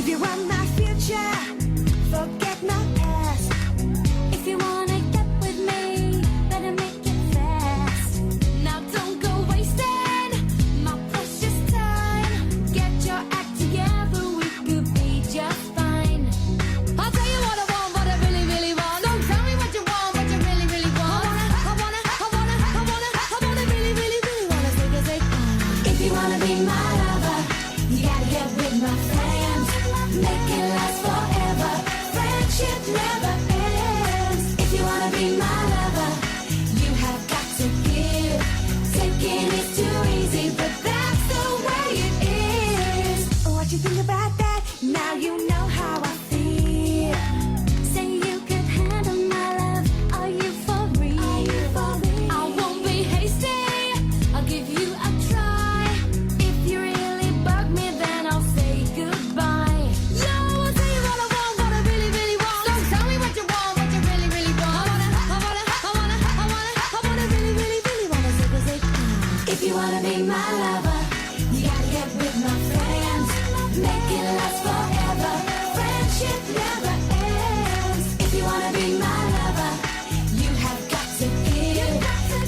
If you want my future, forget my past. If you wanna get with me, better make it fast. Now don't go wasting my precious time. Get your act together, we could be just fine. I'll tell you what I want, what I really, really want. Don't tell me what you want, what you really, really want. I wanna, really, really, really wanna say, if you wanna be my lover, you gotta get with my friends. Make it last forever. Friendship never ends. If you wanna be my lover, you have got to give. Taking is too easy, but that's the way it is. What you think about that? Now you know how I feel. Say you could handle my love. Are you for real? I won't be hasty. I'll give you a try. If you really bug me, then I'll say goodbye. Yo, I'll tell you what I want, what I really, really want. So tell me what you want, what you really, really want. I wanna really, really, really wanna say, if you wanna be my lover, you gotta get with my friends. Make it last forever. Friendship never ends. If you wanna be my lover, you have got to give.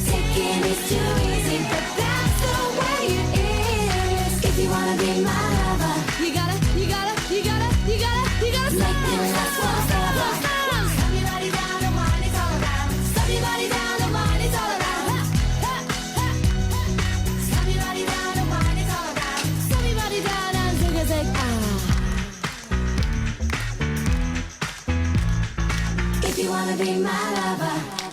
Taking is too easy, but that's the way it is. If you wanna be my lover, you gotta make it last forever. Stop your body down, the wine is all around. Stop your body down, the wine is all around. Stop your body down, the wine is all around. Stop your body down and take a sec. If you wanna be my lover.